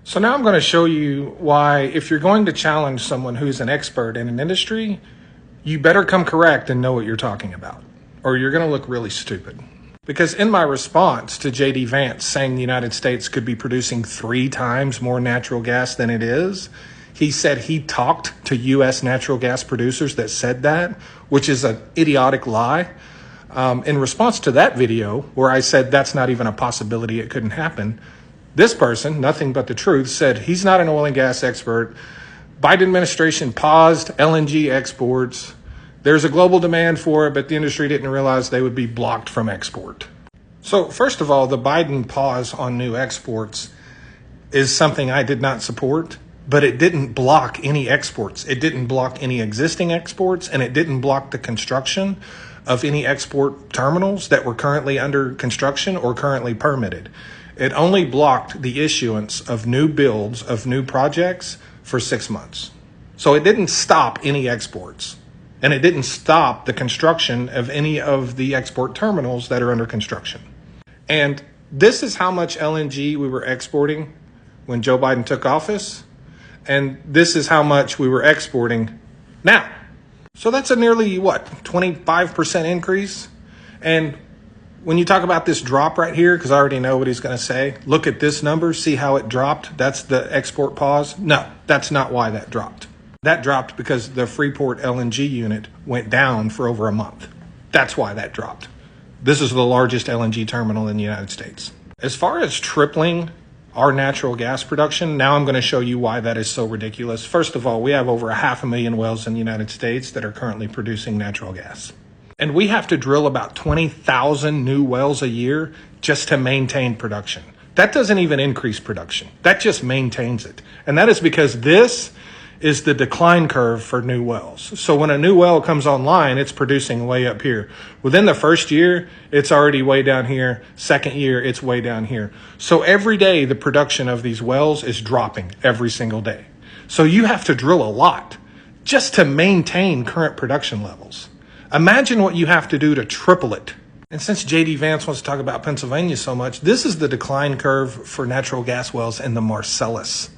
So now I'm going to show you why, if you're going to challenge someone who's an expert in an industry, you better come correct and know what you're talking about, or you're going to look really stupid. Because in my response to JD Vance saying the United States could be producing 3 times more natural gas than it is, he said he talked to U.S. natural gas producers that said that, which is an idiotic lie. In response to that video, where I said that's not even a possibility, it couldn't happen, this person, Nothing But the Truth, said he's not an oil and gas expert. Biden administration paused LNG exports. There's a global demand for it, but the industry didn't realize they would be blocked from export. So first of all, the Biden pause on new exports is something I did not support, but it didn't block any exports. It didn't block any existing exports, and it didn't block the construction of any export terminals that were currently under construction or currently permitted. It only blocked the issuance of new builds of new projects for 6 months. So it didn't stop any exports, and it didn't stop the construction of any of the export terminals that are under construction. And this is how much LNG we were exporting when Joe Biden took office, and this is how much we were exporting now. So that's a nearly, 25% increase? And when you talk about this drop right here, because I already know what he's going to say, look at this number, see how it dropped? That's the export pause. No, that's not why that dropped. That dropped because the Freeport LNG unit went down for over a month. That's why that dropped. This is the largest LNG terminal in the United States. As far as tripling our natural gas production, now I'm going to show you why that is so ridiculous. First of all, we have over 500,000 wells in the United States that are currently producing natural gas. And we have to drill about 20,000 new wells a year just to maintain production. That doesn't even increase production. That just maintains it. And that is because this is the decline curve for new wells. So when a new well comes online, it's producing way up here. Within the first year, it's already way down here. Second year, it's way down here. So every day, the production of these wells is dropping every single day. So you have to drill a lot just to maintain current production levels. Imagine what you have to do to triple it. And since JD Vance wants to talk about Pennsylvania so much, this is the decline curve for natural gas wells in the Marcellus.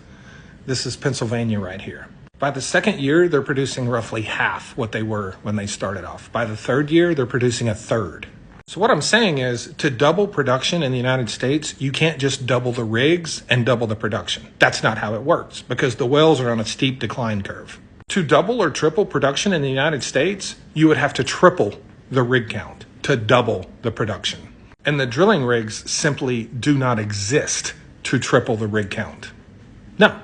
This is Pennsylvania right here. By the second year, they're producing roughly half what they were when they started off. By the third year, they're producing a third. So what I'm saying is, to double production in the United States, you can't just double the rigs and double the production. That's not how it works, because the wells are on a steep decline curve. To double or triple production in the United States, you would have to triple the rig count to double the production. And the drilling rigs simply do not exist to triple the rig count. No.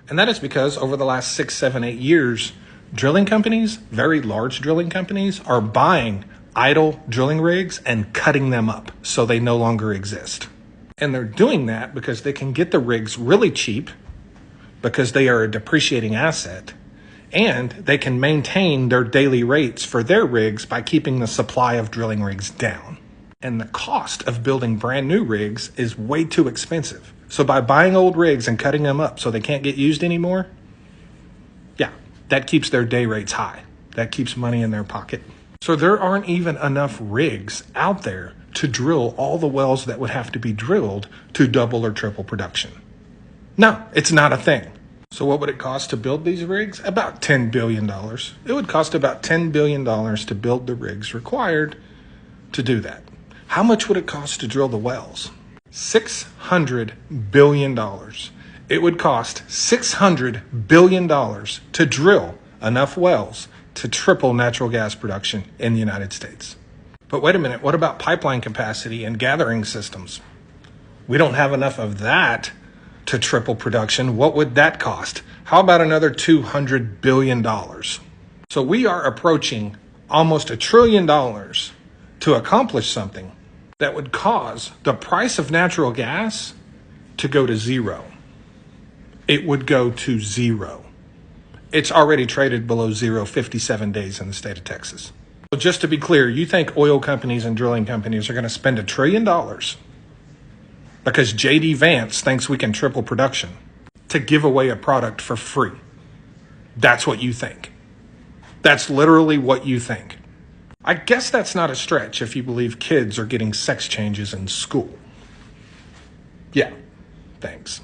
And that is because over the last 6, 7, 8 years, drilling companies, very large drilling companies, are buying idle drilling rigs and cutting them up so they no longer exist. And they're doing that because they can get the rigs really cheap because they are a depreciating asset, and they can maintain their daily rates for their rigs by keeping the supply of drilling rigs down. And the cost of building brand new rigs is way too expensive. So by buying old rigs and cutting them up so they can't get used anymore, that keeps their day rates high. That keeps money in their pocket. So there aren't even enough rigs out there to drill all the wells that would have to be drilled to double or triple production. No, it's not a thing. So what would it cost to build these rigs? About $10 billion. It would cost about $10 billion to build the rigs required to do that. How much would it cost to drill the wells? $600 billion. It would cost $600 billion to drill enough wells to triple natural gas production in the United States. But wait a minute, what about pipeline capacity and gathering systems? We don't have enough of that to triple production. What would that cost? How about another $200 billion? So we are approaching almost $1 trillion to accomplish something that would cause the price of natural gas to go to zero. It would go to zero. It's already traded below zero 57 days in the state of Texas. So just to be clear, you think oil companies and drilling companies are going to spend $1 trillion because JD Vance thinks we can triple production to give away a product for free? That's what you think. That's literally what you think. I guess that's not a stretch if you believe kids are getting sex changes in school. Yeah, thanks.